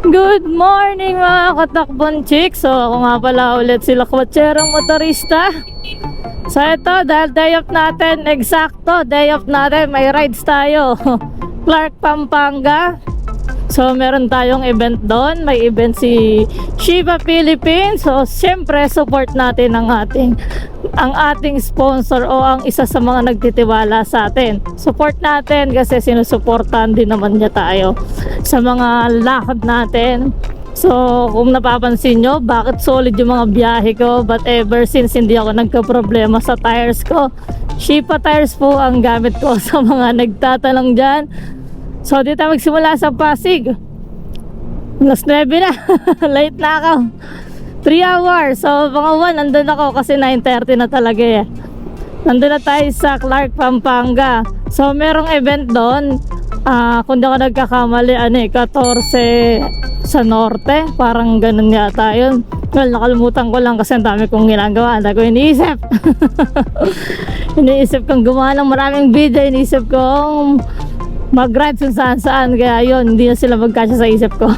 Good morning mga katakbon chicks. So ako nga pala ulit sila kwatserong motorista. So ito, dahil day off natin, eksakto day off natin, may rides tayo. Clark, Pampanga. So meron tayong event doon. May event si Shiba Philippines. So syempre support natin ang ating sponsor o ang isa sa mga nagtitiwala sa atin. Support natin kasi sinusuportahan din naman niya tayo sa mga lakad natin. So kung napapansin nyo, bakit solid yung mga biyahe ko, but ever since hindi ako nagka-problema sa tires ko, Shiba tires po ang gamit ko sa mga nagtatanong dyan. So dito tayo magsimula sa Pasig. Alas 9 na. Late na ako. 3 hours. So mga 1 nandun ako kasi 9:30 na talaga eh. Nandun na tayo sa Clark, Pampanga. So merong event doon. Kung di ako nagkakamali, 14 sa norte. Parang ganun yata yun. Well, nakalimutan ko lang kasi ang dami kong ginagawa. Hindi ko iniisip. Iniisip kong gumawa ng maraming video. Iniisip kong mag-ride kung saan-saan. Kaya yun, hindi na sila magkasya sa isip ko.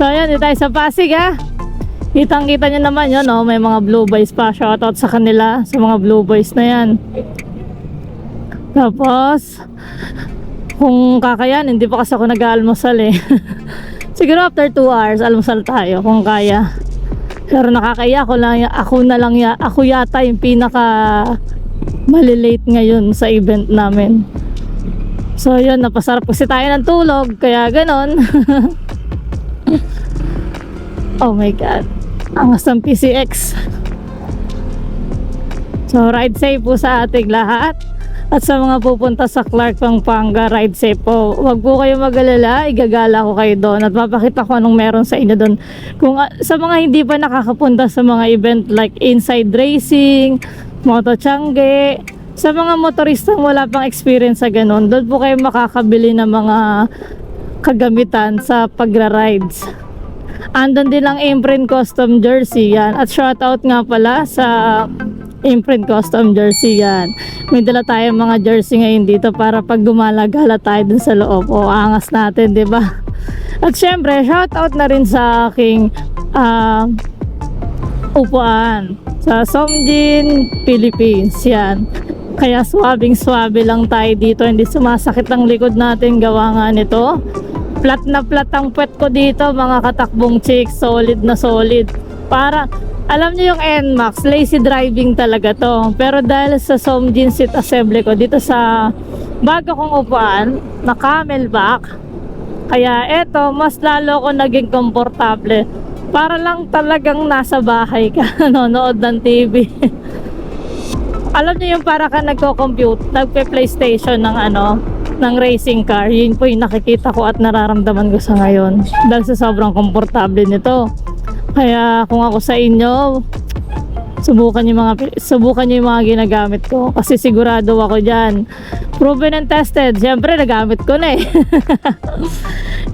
So yun, dito tayo sa Pasig ha. Kitang-kita nyo naman yun, no? May mga Blue Boys pa. Shoutout sa kanila, sa mga Blue Boys na yan. Tapos kung kakayan, hindi pa kasi ako nag-aalmusal eh. Siguro after 2 hours almusal tayo kung kaya. Pero nakakaya ako yata yung pinaka malilate ngayon sa event namin. So yun, napasarap kasi tayo ng tulog, kaya ganon. Oh my god, angas ng PCX. So ride safe po sa ating lahat. At sa mga pupunta sa Clark, Pampanga, ride safe po. Huwag po kayo mag-alala, igagala ko kayo doon at papakita ko anong meron sa inyo doon. Kung sa mga hindi pa nakakapunta sa mga event like Inside Racing, Moto Changi, sa mga motoristang wala pang experience sa ganun, doon po kayo makakabili ng mga kagamitan sa pagra-rides. Andun din ang Imprint Custom Jersey yan. At shoutout nga pala sa Imprint Custom Jersey yan. May dala tayong mga jersey ngayon dito para pag gumala-gala tayo dun sa loob. O angas natin, di ba? At syempre, shoutout na rin sa aking upuan sa Somjin Philippines yan. Kaya swabing-swabe lang tayo dito. Hindi sumasakit ang likod natin. Gawa nga nito. Flat na flat ang puwet ko dito, mga katakbong chicks. Solid na solid. Para, alam niyo yung NMAX, lazy driving talaga to. Pero dahil sa Somjin seat assembly ko, dito sa bago kong upuan, na camelback. Kaya eto, mas lalo ko naging komportable. Para lang talagang nasa bahay ka, nanonood ng TV. Alam niyo yung para ka nagko-compute, nagpe-PlayStation ng racing car. Yun po yung nakikita ko at nararamdaman ko sa ngayon. Dahil sa sobrang komportable nito. Kaya kung ako sa inyo, subukan niyo yung mga ginagamit ko. Kasi sigurado ako diyan. Proven and tested. Siyempre, nagamit ko na eh.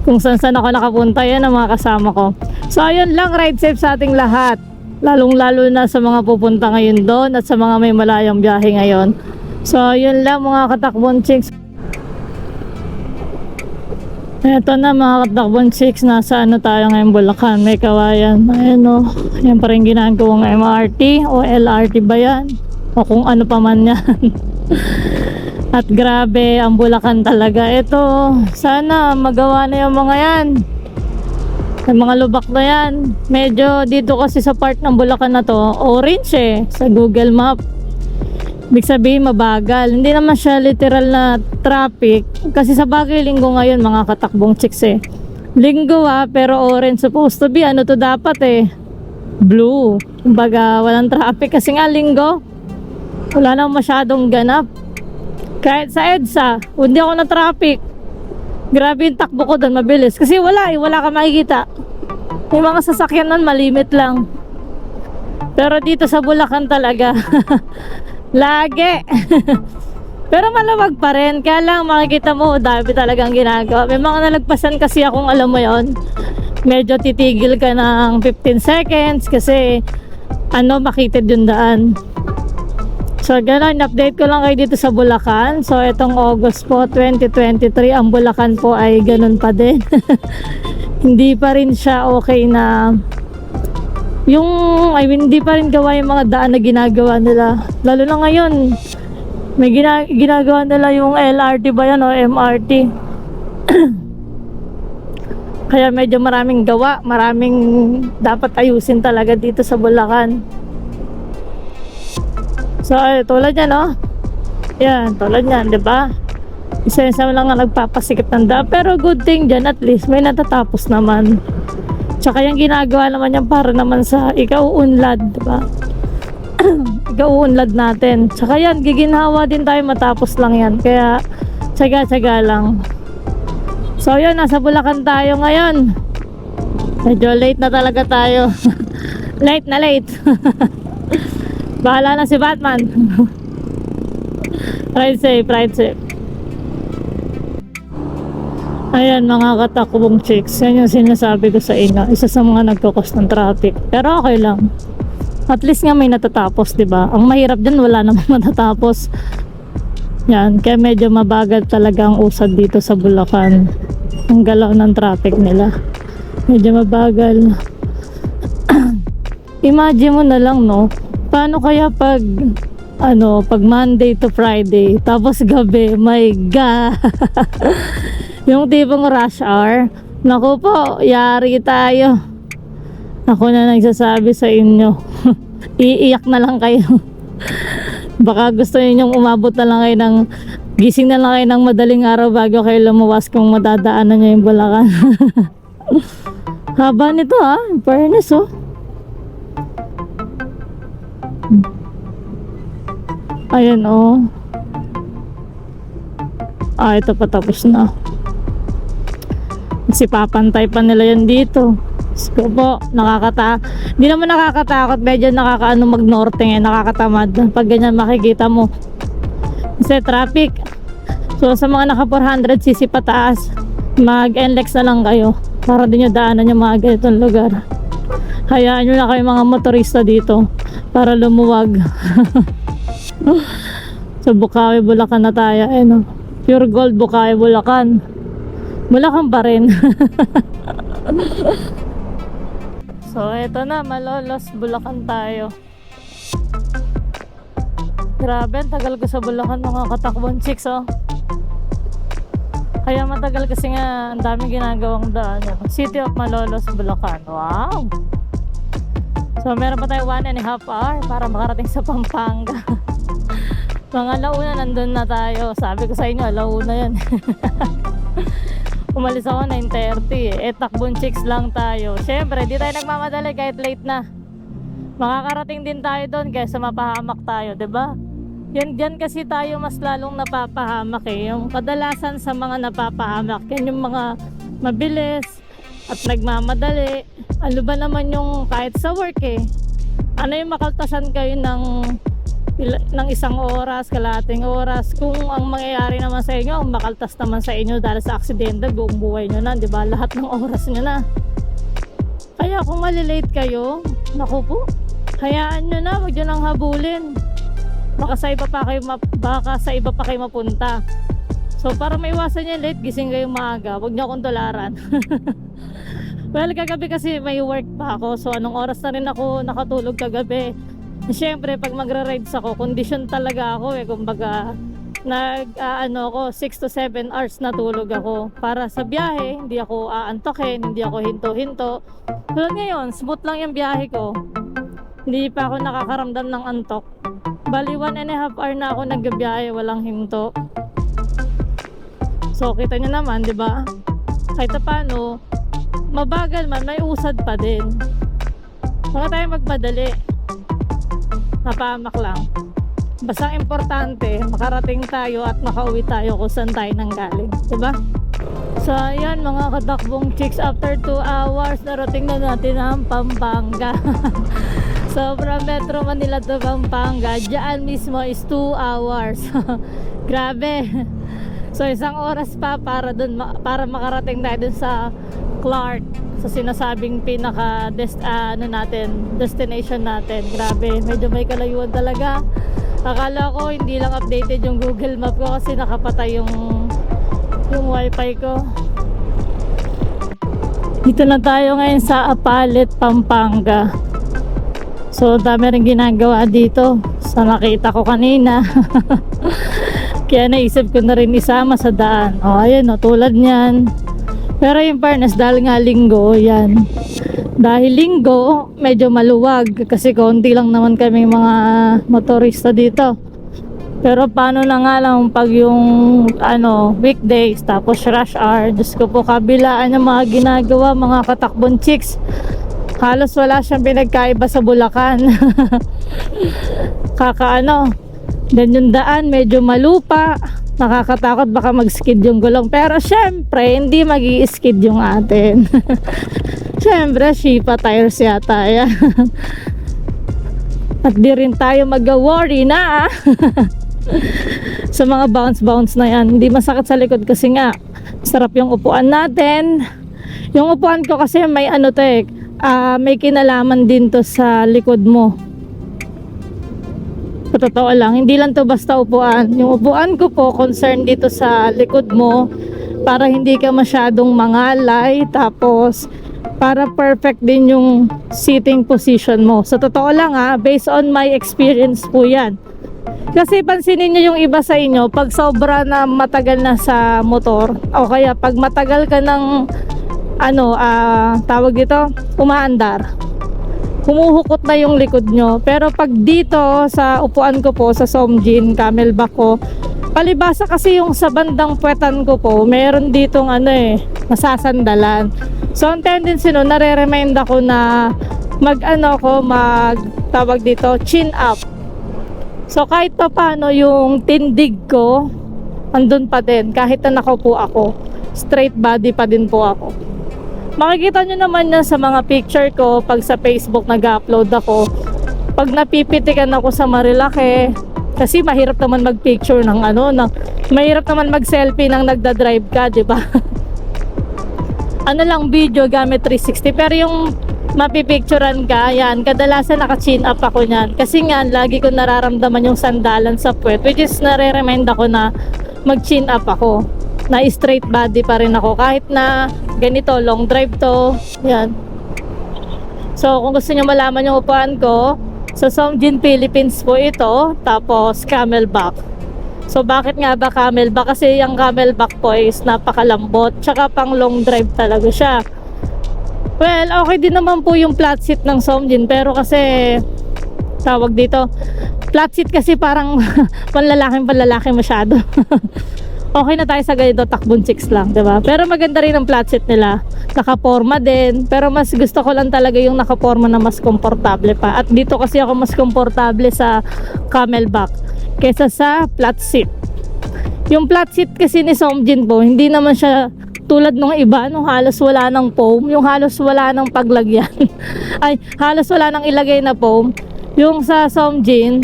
Kung saan ako nakapunta, yan ang mga kasama ko. So, ayun lang, ride safe sa ating lahat. Lalong-lalo na sa mga pupunta ngayon doon at sa mga may malayang biyahe ngayon. So, yun lang mga katakbon chicks. Eto na mga katakbon chicks, nasa tayo ngayon, Bulacan, may kawayan. Ayan o, yan pa rin ginagawang MRT o LRT ba yan? O kung ano pa man yan. At grabe, ang Bulacan talaga. Eto, sana magawa na yung mga yan. Sa mga lubak na yan. Medyo dito kasi sa part ng Bulacan na to, orange eh, sa Google Map. Ibig sabihin mabagal. Hindi naman siya literal na traffic. Kasi sa bagay linggo ngayon mga katakbong chicks eh. Linggo pero orange supposed to be. Ano to dapat eh? Blue. Kumbaga walang traffic kasi nga linggo. Wala nang masyadong ganap. Kahit sa EDSA, hindi ako na traffic. Grabe yung takbo ko doon, mabilis. Kasi wala ka makikita. Yung mga sasakyan nun, malimit lang. Pero dito sa Bulacan talaga, lagi. Pero malamag pa rin. Kaya lang makikita mo, dami talagang ginagawa. May mga nalagpasan kasi akong alam mo yon. Medyo titigil ka ng 15 seconds kasi makitid yung daan. So gano'n, update ko lang kayo dito sa Bulacan. So itong August po 2023, ang Bulacan po ay ganun pa din. Hindi pa rin siya okay na hindi pa rin gawa yung mga daan na ginagawa nila. Lalo na ngayon, may ginagawa nila yung LRT ba yan o MRT. Kaya medyo maraming gawa, maraming dapat ayusin talaga dito sa Bulacan. So, tulad yan, no? Yan, tulad yan, di ba? Isa-isa lang nga nagpapasikip ng daan. Pero good thing dyan, at least may natatapos naman. Tsaka yung ginagawa naman yan para naman sa ika-uunlad, di ba? Ika-uunlad natin. Tsaka yan, giginhawa din tayo matapos lang yan. Kaya, tsaga-tsaga lang. So, yun, nasa Bulacan tayo ngayon. Medyo late na talaga tayo. Late na late. Bahala na si Batman. Ride safe, ride safe. Ayan mga katakbong chicks, yan yung sinasabi ko sa inyo. Isa sa mga nagkakos ng traffic. Pero okay lang. At least nga may natatapos, diba? Ang mahirap dyan, wala namang matatapos. Yan, kaya medyo mabagal talaga ang usad dito sa Bulacan. Ang galaw ng traffic nila. Medyo mabagal. Imagine mo na lang, no? Paano kaya pag Monday to Friday, tapos gabi, my God. Yung tipong rush hour, naku po, yari tayo. Ako na nagsasabi sa inyo. Iiyak na lang kayo. Baka gusto niyo umabot na lang kayo ng gising na lang kayo ng madaling araw bago kayo lumuwas kung madadaanan niyo yung Bulacan. Haba nito in fairness Ayan ito patapos na. Kasi papantay pa nila yan dito. Sko po, hindi naman nakakatakot, medyo mag-norte ngayon, nakakatamad pag ganyan makikita mo. Kasi traffic. So sa mga naka 400cc pataas, mag-NLEX na lang kayo para din nyo daanan yung mga ganitong lugar. Hayaan nyo na kayo mga motorista dito para lumuwag. So Bukawi, Bulacan na tayo. Pure gold, Bukawi, Bulacan. Bulacan pa rin. So eto na, Malolos, Bulacan tayo. Grabe, tagal ko sa Bulacan mga katakbong chicks Kaya matagal kasi nga ang daming ginagawang daan. City of Malolos, Bulacan. Wow! So meron pa tayo 1.5 hour para makarating sa Pampanga. Mga alauna nandun na tayo. Sabi ko sa inyo, alauna yan. Umalis ako 9:30 takbong chicks lang tayo. Syempre, di tayo nagmamadali kahit late na. Makakarating din tayo doon kaysa mapahamak tayo, 'di ba? Yan kasi tayo mas lalong napapahamak yung kadalasan sa mga napapahamak yan yung mga mabilis at nagmamadali. Ano ba naman yung kahit sa work ano yung makaltasan kayo ng isang oras, kalahating oras, kung ang mangyayari naman sa inyo, ang makaltas naman sa inyo dahil sa aksidente, buong buhay nyo na, di ba? Lahat ng oras nyo na. Kaya kung malilate kayo, naku po, hayaan nyo na, huwag nyo nang habulin. Baka sa iba pa kayo mapunta. So para maiwasan nyo late, gising kayo maaga, huwag nyo akong tularan. Well, kagabi kasi may work pa ako, so anong oras na rin ako nakatulog kagabi. Siyempre pag magra-rides ako, kondisyon talaga ako kumbaga ako 6 to 7 hours na tulog ako para sa biyahe, hindi ako aantokin, hindi ako hinto-hinto. Tulad ngayon, smooth lang yung biyahe ko, hindi pa ako nakakaramdam ng antok. Bali 1.5 hour na ako nagbiyahe, walang hinto. So kita nyo naman, di ba? Kahit paano, mabagal man, may usad pa din. Baka tayo magmadali, napahamak lang. Basta importante, makarating tayo at makauwi tayo kung saan tayo nanggaling, diba? So ayan mga katakbong chicks, after 2 hours narating na natin ang Pampanga. So from Metro Manila to Pampanga, diyan mismo is 2 hours. Grabe. So isang oras pa para makarating tayo dun sa Clark, sa sinasabing pinaka destination natin. Grabe, medyo may kalayuan talaga. Akala ko hindi lang updated yung Google Map ko kasi nakapatay yung wifi ko. Dito na tayo ngayon sa Apalit, Pampanga. So dami rin ginagawa dito sa nakita ko kanina. Kaya naisip ko na rin isama sa daan. O ayun o, tulad nyan. Pero yung fairness, dahil nga linggo, yan. Dahil linggo, medyo maluwag. Kasi konti lang naman kami mga motorista dito. Pero paano na nga lang pag yung weekdays, tapos rush hour. Diyos ko po, kabilaan yung mga ginagawa, mga katakbong chicks. Halos wala siyang pinagkaiba sa Bulacan. Then yung daan, medyo malupa. Nakakatakot, baka mag-skid yung gulong. Pero syempre, hindi mag-i-skid yung atin. Syempre, Shipa tires yata yan. At di rin tayo mag-worry na. Sa mga bounce na yan, hindi masakit sa likod kasi nga sarap yung upuan natin. Yung upuan ko kasi may may kinalaman din to sa likod mo. Sa totoo lang, hindi lang to basta upuan. Yung upuan ko po concerned dito sa likod mo para hindi ka masyadong mangalay, tapos para perfect din yung sitting position mo. Sa totoo lang based on my experience po yan. Kasi pansinin nyo yung iba sa inyo, pag sobra na matagal na sa motor, o kaya pag matagal ka ng tawag dito, umaandar, humuhukot na yung likod nyo. Pero pag dito sa upuan ko po, sa Somjin, camelback ko, palibasa kasi yung sa bandang puwetan ko po, meron ditong masasandalan. So ang tendency no, nare-remind ako na tawag dito, chin up. So kahit pa paano yung tindig ko andun pa din, kahit na nakaupo ako, straight body pa din po ako. Makikita nyo naman yan sa mga picture ko pag sa Facebook nag-upload ako. Pag napipitikan ako sa Marilake, kasi mahirap naman mag-picture mahirap naman mag-selfie nang nagda-drive ka, di ba? Video gamit 360, pero yung mapipicturean ka, yan, kadalasan naka-chin up ako niyan. Kasi nga, lagi ko nararamdaman yung sandalan sa puwet, which is nare-remind ako na mag-chin up ako. Na straight body pa rin ako. Kahit na ganito, long drive to, yan. So, kung gusto nyo malaman yung upuan ko, sa Somjin, Philippines po ito, tapos camelback. So, bakit nga ba camelback? Kasi yung camelback po is napakalambot, tsaka pang long drive talaga siya. Well, okay din naman po yung flat seat ng Somjin, pero kasi tawag dito, flat seat kasi parang panlalaki masyado. Okay na tayo sa ganito, takbong chicks lang, diba? Pero maganda rin ang flat seat nila, nakaporma din, pero mas gusto ko lang talaga yung nakaporma na mas komportable pa. At dito kasi ako mas komportable sa camelback kesa sa flat seat. Yung flat seat kasi ni Somjin po, hindi naman siya tulad nung iba, nung halos wala ng foam, yung halos wala ng paglagyan. Ay, halos wala ng ilagay na foam. Yung sa Somjin,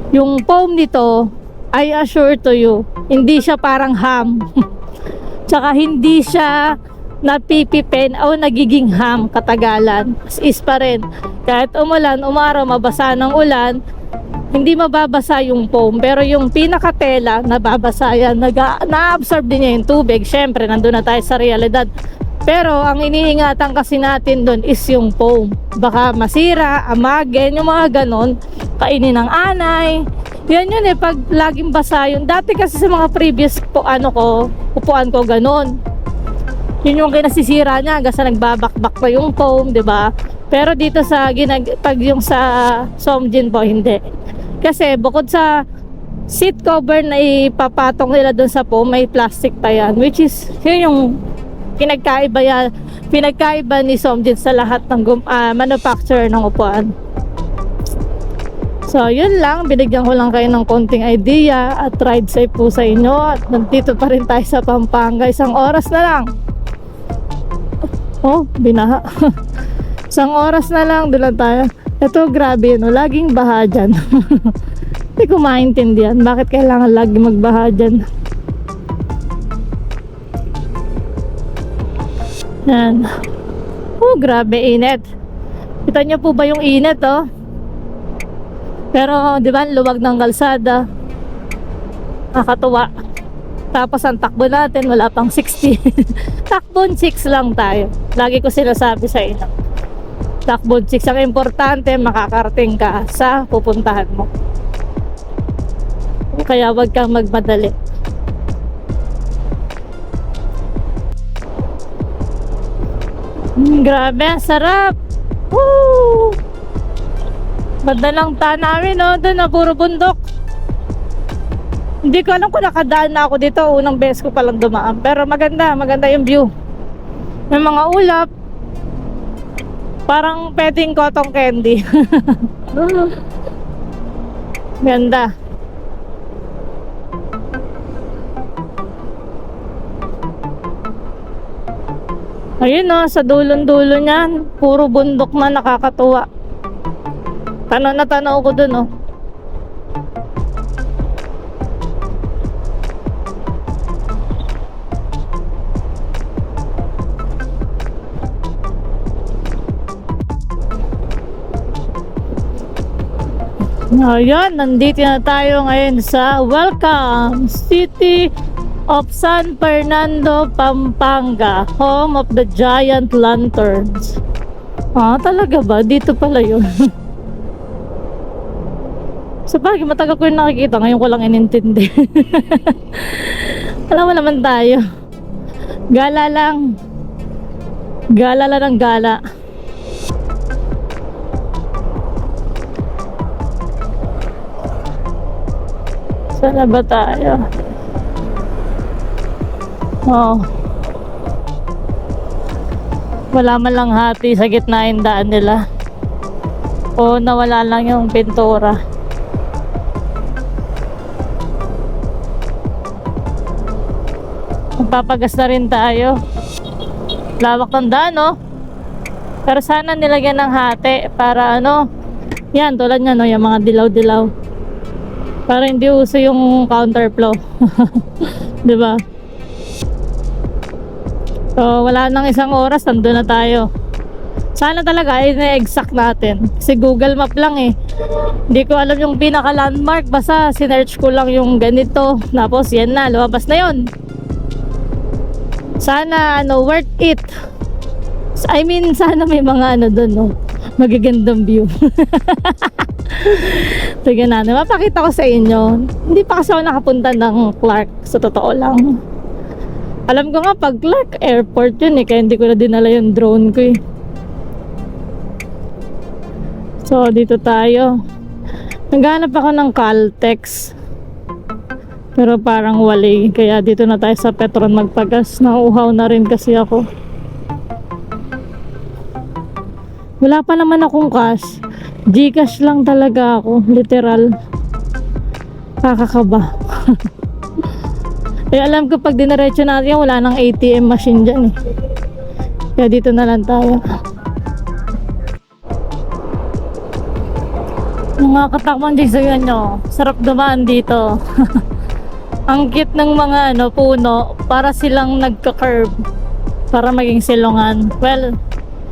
yung foam nito, I assure to you, hindi siya parang ham. Tsaka hindi siya napipipen o nagiging ham katagalan. Is pa rin. Kahit umulan, umaraw, mabasa ng ulan, hindi mababasa yung foam, pero yung pinakatela nababasa yan, na-absorb din niya yung tubig. Syempre nandun na tayo sa realidad, pero ang iniingatan kasi natin dun is yung foam, baka masira, amagin, yung mga ganon, kainin ng anay. Yan yun pag laging basa yun. Dati kasi sa mga previous upuan ko ganon, yun yung kinasisira niya hanggang sa nagbabakbak pa yung foam, diba? Pero dito pag yung sa Somjin po, hindi. Kasi bukod sa seat cover na ipapatong nila doon sa foam, may plastic pa yan, which is yun yung pinagkaiba ni Somjin sa lahat ng manufacturer ng upuan. So yun lang, binigyan ko lang kayo ng konting idea at ride safe po sa inyo. At nandito pa rin tayo sa Pampanga, 1 oras na lang. Oh, binaha. 1 oras na lang, doon tayo. Ito, grabe laging baha dyan. Hindi ko maintindihan bakit kailangan lagi magbaha dyan. Yan. Oh, grabe init. Kita nyo po ba yung init, oh? Pero, di ba, luwag ng kalsada. Nakakatuwa. Tapos ang takbo natin, wala pang 60. Takbon 6 lang tayo. Lagi ko sinasabi sa inyo. Takbon 6. Ang importante, makakarating ka sa pupuntahan mo. Kaya wag kang magmadali. Grabe, ang sarap. Woo! Banda lang ta namin, no? Doon na puro bundok. Hindi ko alam kung nakadaan na ako dito. Unang beses ko palang dumaan. Pero maganda, maganda yung view. May mga ulap. Parang pwedeng cotton candy. Ganda. Ayun, no, sa dulon-dulo niyan, puro bundok na, nakakatuwa. Tanaw na tanaw ko dun, oh. Ayan, nandito na tayo ngayon sa Welcome City of San Fernando, Pampanga, home of the giant lanterns. Talaga ba? Dito pala yun. Sa bagay, matagal ko yung nakikita. Ngayon ko lang inintindi. Alam mo naman tayo. Gala lang. Gala lang ng gala. Saan na ba tayo? Wala man lang hati sa gitna yung daan nila. O nawala lang yung pintura. Magpapagas na rin tayo. Lawak ng daan, no? Pero sana nilagyan ng hati para ano, yan tulad niya, no, yung mga dilaw-dilaw. Para hindi uso yung counterflow. 'Di ba? So, wala nang isang oras, nandun na tayo. Sana talaga ay na-exact natin. Kasi Google Map lang eh. Hindi ko alam yung pinaka-landmark. Basta sinearch ko lang yung ganito. Tapos yan na, lumabas na yon. Sana worth it. I mean, sana may mga dun, no? Magagandang view. Tignan natin, mapakita ko sa inyo. Hindi pa kasi ako nakapunta ng Clark, sa totoo lang. Alam ko nga pag Clark Airport yun eh, kaya hindi ko na dinala yung drone ko eh. So dito tayo. Naghanap ako ng Caltex, pero parang wali, kaya dito na tayo sa Petron magpagas. Nauuhaw na rin kasi ako. Wala pa naman akong cash. Gcash lang talaga ako, literal. Kakakaba. Alam ko pag dinaretso natin wala nang ATM machine dyan eh. Kaya dito na lang tayo. Mga katakman dyan sa nyo, sarap dumaan dito. Ang cute ng mga puno, para silang nagka-curve para maging silungan. Well,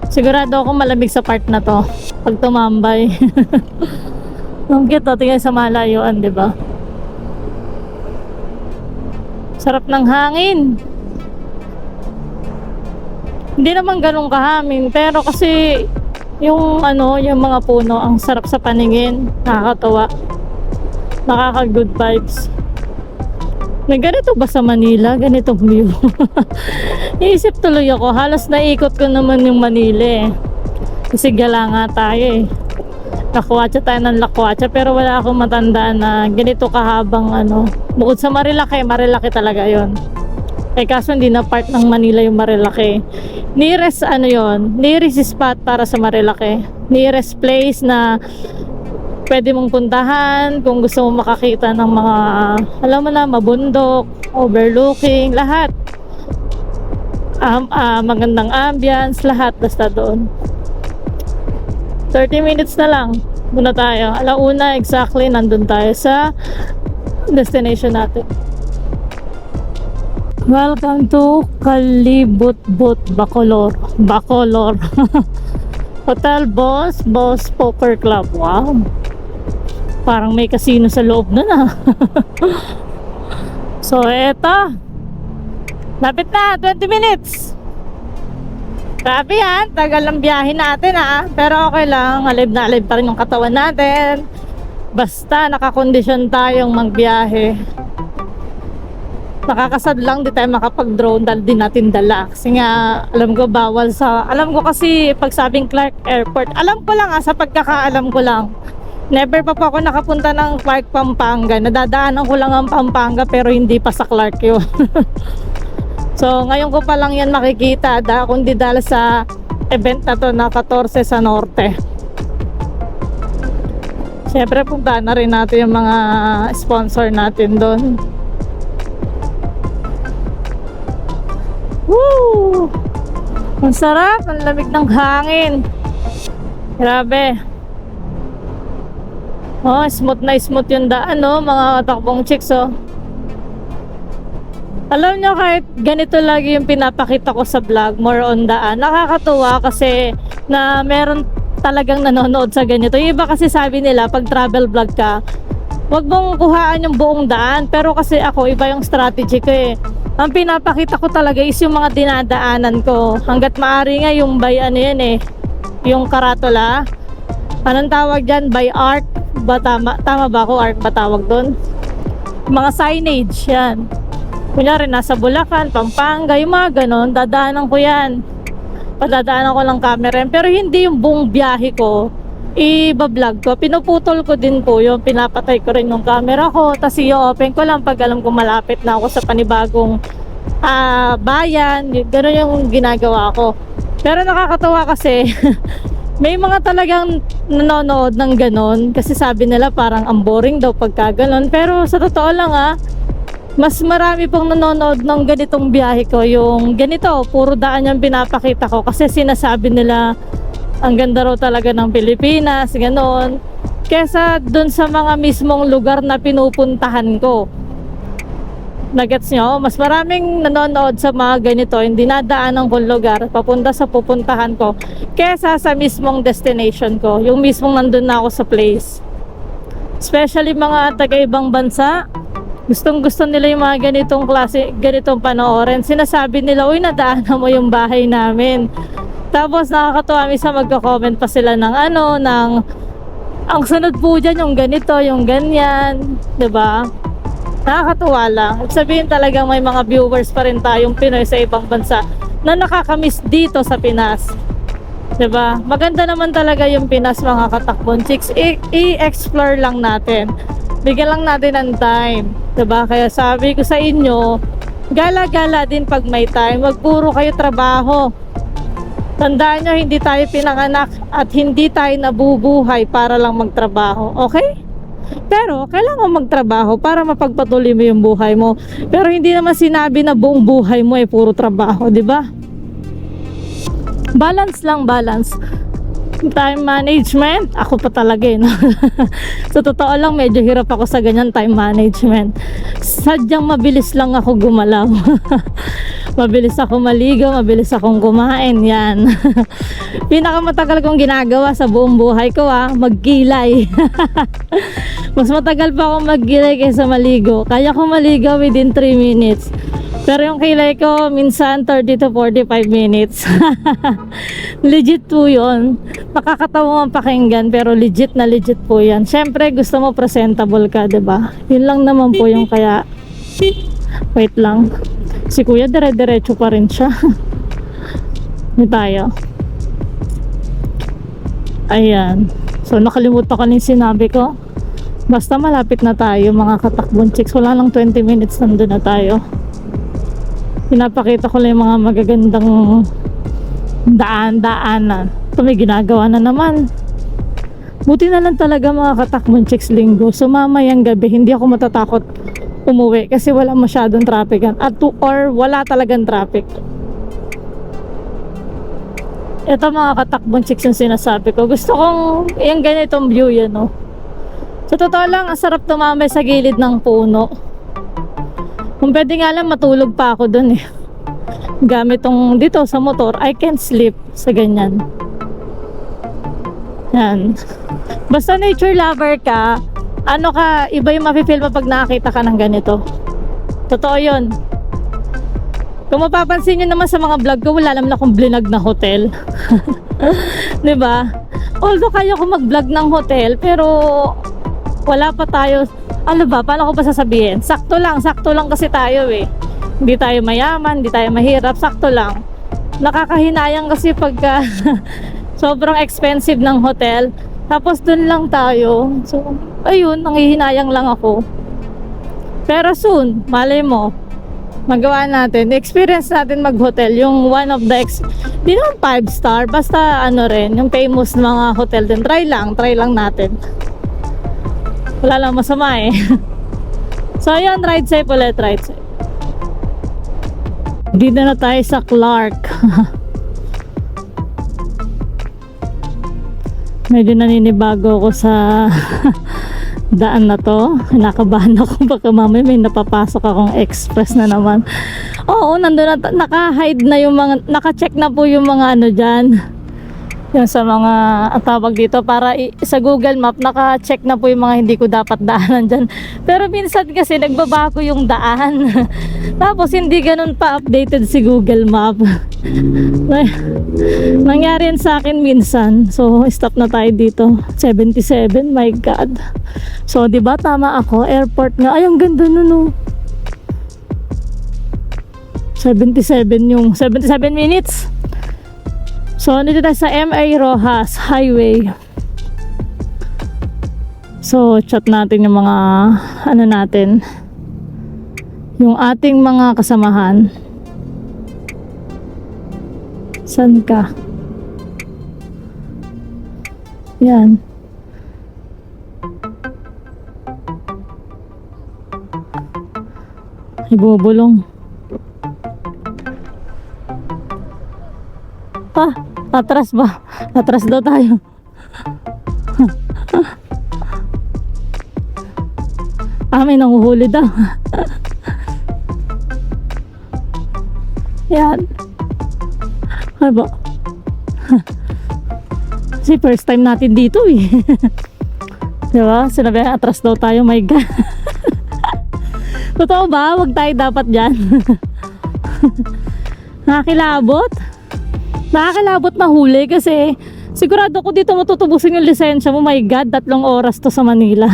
sigurado ako malamig sa part na to pag tumambay. Ang cute, tingnan sa malayuan, di ba? Sarap ng hangin. Hindi naman ganun kahangin, pero kasi yung yung mga puno, ang sarap sa paningin, nakakatawa. Nakaka-good vibes. May ganito ba sa Manila? Ganitong view. Iisip tuloy ako, halos naikot ko naman yung Manila eh. Kasi gala nga tayo eh. Lakwatsa tayo ng lakwatsa, pero wala akong matandaan na ganito kahabang bukod sa Marilaki, Marilaki talaga yon. Eh kaso hindi na part ng Manila yung Marilaki. Nearest nearest spot para sa Marilaki. Nearest place na pwede mong puntahan kung gusto mo makakita ng mga, alam mo na, mabundok, overlooking, lahat. Magandang ambience, lahat basta doon. 30 minutes na lang muna tayo. Alauna exactly nandun tayo sa destination natin. Welcome to Kalibutbut, Bacolor. Hotel Boss Poker Club. Wow. Parang may casino sa loob na na. So eto, lapit na, 20 minutes. Grabe yan, tagal ng biyahe natin pero okay lang, alive na alive pa rin yung katawan natin. Basta nakakondisyon tayong magbiyahe. Nakakasad lang di tayo makapag-drone dahil di natin dala. Kasi nga, alam ko bawal sa... Alam ko kasi pag sabing Clark Airport, alam ko lang sa pagkakaalam ko lang. Never pa po ako nakapunta ng Clark, Pampanga. Nadadaanan ko lang ang Pampanga pero hindi pa sa Clark yun. So, ngayon ko pa lang yan makikita kundi dahil sa event na to na 14 sa Norte. Siyempre, punta na rin natin yung mga sponsor natin doon. Woo! Ang sarap, ang lamig ng hangin. Grabe. Oh, smooth na smooth yung daan, mga takbong chicks, Alam nyo, kahit ganito lagi yung pinapakita ko sa vlog, more on daan, nakakatuwa kasi na meron talagang nanonood sa ganito. Yung iba kasi sabi nila, pag travel vlog ka, wag mong kuhaan yung buong daan. Pero kasi ako, iba yung strategy ko Ang pinapakita ko talaga is yung mga dinadaanan ko. Hanggat maaari nga yung by yung karatula. Anong tawag dyan? By art? Tama ba ako? Art ba tawag doon? Mga signage, yan. Kunyari, nasa Bulacan, Pampanga, yung mga ganon, dadaanan ko yan. Padadaanan ko lang camera. Pero hindi yung buong biyahe ko, i-vlog ko. Pinuputol ko din po yung pinapatay ko rin yung camera ko. Tapos i-open ko lang pag alam ko malapit na ako sa panibagong bayan. Ganon yung ginagawa ko. Pero nakakatawa kasi may mga talagang nanonood ng ganon. Kasi sabi nila parang ang boring daw pagka ganon. Pero sa totoo lang mas marami pong nanonood ng ganitong biyahe ko. Yung ganito, puro daan yung pinapakita ko. Kasi sinasabi nila ang ganda raw talaga ng Pilipinas, ganon. Kesa dun sa mga mismong lugar na pinupuntahan ko. Nagets nyo? Mas maraming nanonood sa mga ganito, yung dinadaanan kong lugar, papunta sa pupuntahan ko, kesa sa mismong destination ko. Yung mismong nandun na ako sa place. Especially mga taga-ibang bansa, gustong gusto nila yung mga ganitong klase, ganitong panoorin. Sinasabi nila, uy, nadaanan mo yung bahay namin. Tapos nakakatuwa, minsan magko-comment pa sila ng ang sunod po dyan yung ganito, yung ganyan, 'di ba? Nakakatuwa lang. Ibig sabihin talagang may mga viewers pa rin tayong Pinoy sa ibang bansa na nakakamiss dito sa Pinas. 'Di ba? Maganda naman talaga yung Pinas, mga katakbon chicks. I-explore lang natin. Bigyan lang natin ng time, 'di ba? Kaya sabi ko sa inyo, gala-gala din pag may time. Wag puro kayo trabaho. Tandaan nyo, hindi tayo pinanganak at hindi tayo nabubuhay para lang magtrabaho. Okay? Pero kailangan magtrabaho para mapagpatuloy mo yung buhay mo. Pero hindi naman sinabi na buong buhay mo ay puro trabaho, 'di ba? Balance lang, balance. Time management, ako pa talaga no? Sa totoo lang, medyo hirap ako sa ganyan time management. Sadyang mabilis lang ako gumalaw. Mabilis ako maligo, mabilis akong kumain, yan. Pinakamatagal kong ginagawa sa buong buhay ko maggilay. Mas matagal pa akong maggilay kaysa maligo. Kaya ko maligo within 3 minutes. Pero yung kilay ko, minsan 30 to 45 minutes. Legit po yun. Nakakatawa ang pakinggan, pero legit na legit po yan. Siyempre, gusto mo presentable ka, diba? Yun lang naman po yung kaya. Wait lang. Si kuya, dire-diretso pa rin siya. Hindi tayo. Ayan. So, nakalimutan ko na yung sinabi ko. Basta malapit na tayo, mga katakbon chicks. Wala lang 20 minutes, nandun na tayo. Pinapakita ko lang yung mga magagandang daan-daanan. Ito may ginagawa na naman. Buti na lang talaga, mga katakbon chicks, linggo. So mamayang gabi, hindi ako matatakot umuwi kasi wala masyadong traffic or wala talagang traffic. Ito, mga katakbon chicks, yung sinasabi ko. Gusto kong yung ganitong view yan, no? Sa totoo lang, ang sarap tumambay sa gilid ng puno. Kung pwede nga lang, matulog pa ako dun gamit tong dito sa motor, I can't sleep sa ganyan. Yan. Basta nature lover ka, ano ka, iba yung mafe-feel mo pag nakakita ka ng ganito. Totoo yun. Kung mapapansin nyo naman sa mga vlog ko, wala naman akong blinag na hotel. Diba? Although kaya ko mag-vlog ng hotel, pero wala pa tayo. Ano ba? Paano ko pa sasabihin? Sakto lang kasi tayo eh. Hindi tayo mayaman, hindi tayo mahirap, sakto lang. Nakakahinayang kasi pagka sobrang expensive ng hotel. Tapos dun lang tayo. So, ayun, nanghihinayang lang ako. Pero soon, malay mo, magawa natin, experience natin mag-hotel, yung one of the di naman 5-star, basta ano rin, yung famous mga hotel din. Try lang natin. Wala lang masama eh. So yun, ride safe ulit, ride safe. Dito na tayo sa Clark. Medyo naninibago ako sa daan na to. Nakabahan ako baka mamaya may napapasok akong express na naman. Oo, nandun na, naka-hide na yung mga, naka-check na po yung mga ano dyan, yung sa mga tawag dito, para sa Google Map naka-check na po yung mga hindi ko dapat daanan dyan. Pero minsan kasi nagbabago yung daan. Tapos hindi ganun pa updated si Google Map. Nangyari yan sa akin minsan. So stop na tayo dito. 77, my god. So 'di ba tama ako, airport nga. Ay, ang ganda nun, oh. 77 yung 77 minutes. So, nandito tayo sa MA Rojas Highway. So, chat natin yung mga ano natin, yung ating mga kasamahan. San ka? Yan. Ibubulong. Atras ba? Atras daw tayo. May nanguhuli daw. Yan. Ay ba? Kasi first time natin dito eh. Diba? Sinabi, atras daw tayo, my god. Totoo ba? Huwag tayo dapat dyan. Nakakilabot mahuli kasi sigurado ko dito matutubusin yung lisensya mo. My god, 3 oras to sa Manila.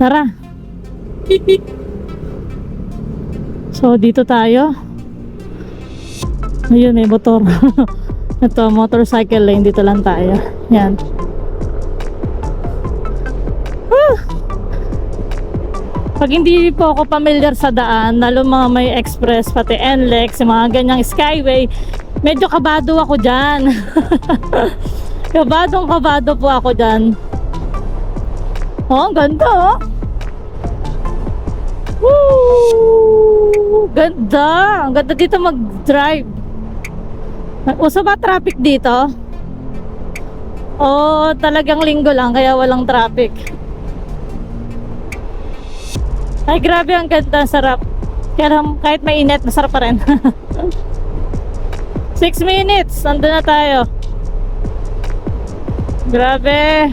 Tara. So dito tayo. Ayun, may motor. Ito, motorcycle lane. Dito lang tayo. Yan. Pag hindi po ako familiar sa daan, lalo mga may express, pati NLEX, yung mga ganyang skyway, medyo kabado ako dyan. Kabado po ako dyan. Oh, ang ganda, oh. Woo! Ganda! Ang ganda dito mag-drive. Uso ba traffic dito? Oh, talagang linggo lang kaya walang traffic. Ay, grabe, ang ganda, sarap. Kaya kahit mainit, masarap pa rin. 6 minutes, nandun na tayo. Grabe.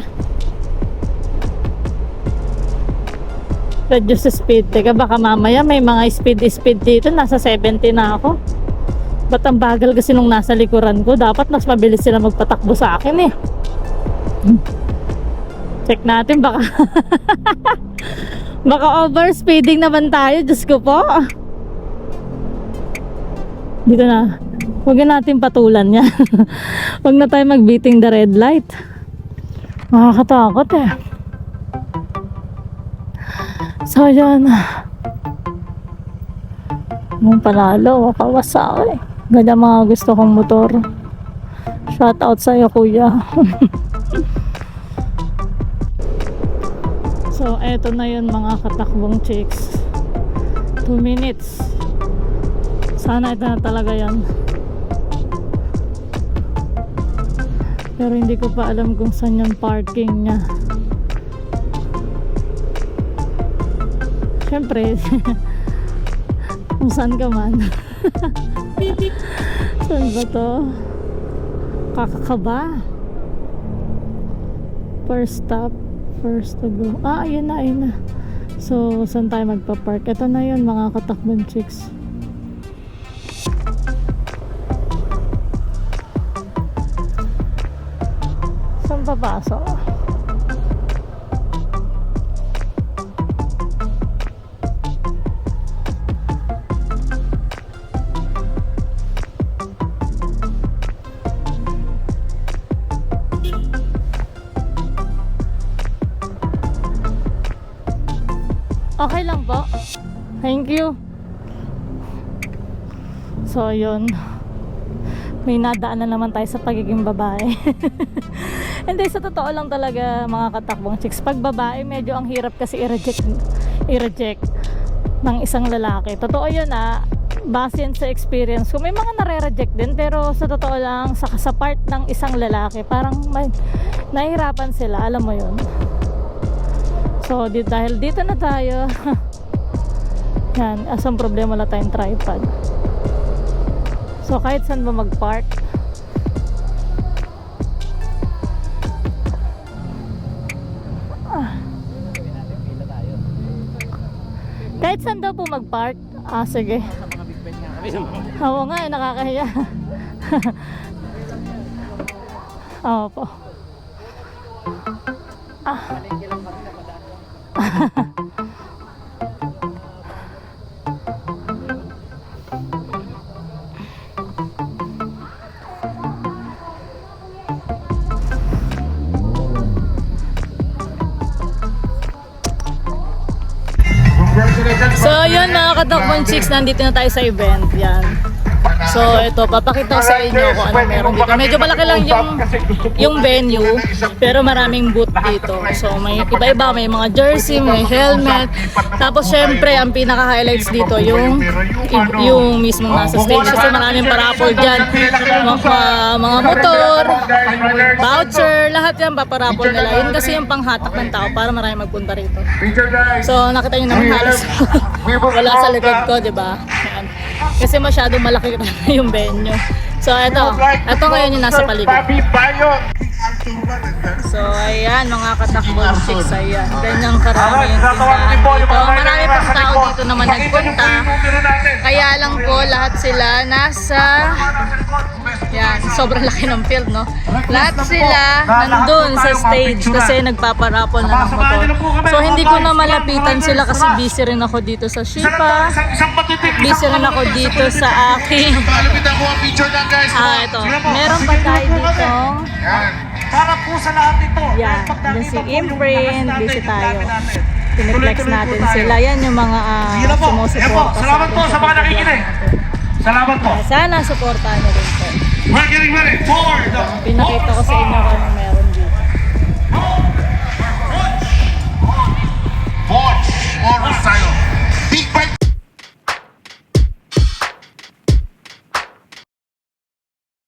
Reduce speed. Teka, baka mamaya may mga speed dito. Nasa 70 na ako. Ba't ang bagal kasi nung nasa likuran ko? Dapat mas mabilis sila magpatakbo sa akin eh. Check natin, baka baka overspeeding naman tayo. Diyos ko po. Dito na. Huwag natin patulan yan. Huwag na tayo mag-beating the red light. Nakakatakot eh. So yan. Nung panalo, Kawasaki. Ganyan mga gusto kong motor. Shout out sa'yo, kuya. So, eto na yun mga katakbong chicks. 2 minutes. Sana ito na talaga yan. Pero hindi ko pa alam kung saan yung parking niya. Siyempre, kung saan ka man. Saan ba to? Kakakaba. First stop. First to go. Ah, ayun na, ayun na. So, saan tayo magpa-park? Ito na yun, mga katakbong chicks. Saan papasok? Okay lang po. Thank you. So, yun. May nadaan na naman tayo sa pagiging babae. Hindi, sa totoo lang talaga mga katakbong chicks. Pag babae, medyo ang hirap kasi i-reject ng isang lalaki. Totoo yun base yan sa experience ko. May mga nare-reject din, pero sa totoo lang, sa part ng isang lalaki, parang nahihirapan sila. Alam mo yun. So, dahil dito na tayo, yan, asang problema wala tayong tripod. So, kahit saan ba mag-park, kahit saan daw po mag-park, sige. Oo nga, nakakahiya. Oo po. So yun mga katakbong chicks, nandito na tayo sa event. Yan. So ito, papakita ko sa inyo kung ano meron dito. Medyo malaki lang yung venue, pero maraming booth dito. So may iba-iba, may mga jersey, may helmet. Tapos syempre, ang pinaka-highlights dito yung mismo nasa stage. Kasi maraming parapol dyan. Mga motor, voucher, lahat yan paparapol nila. Yun kasi yung panghatak ng tao para maraming magpunta rito. So nakita nyo naman halos wala sa likod ko, diba? Ayan. Kasi masyadong malaki yung venue. So ito ngayon yung nasa paligid. So ayan mga katakbong chicks, ayan. Ganyang karami yung tindahan dito. Marami pang tao dito naman nagpunta. Kaya lang po lahat sila nasa, yan, sobrang laki ng field, no? Lahat sila nandun sa stage kasi nagpaparapon na ng motor. So hindi ko na malapitan sila kasi busy rin ako dito sa Shipa. Busy rin ako dito sa aking ito. Meron pa tayo dito. Para po sa lahat ito. Yan, dun si Imprint, busy tayo. Piniflex natin sila. Yan yung mga sumusuporta sa salamat po sa mga nakikinig. Salamat po. Sana supportahan nyo rin po. We're getting ready for the Pinakita ko sa inyo kung ano meron.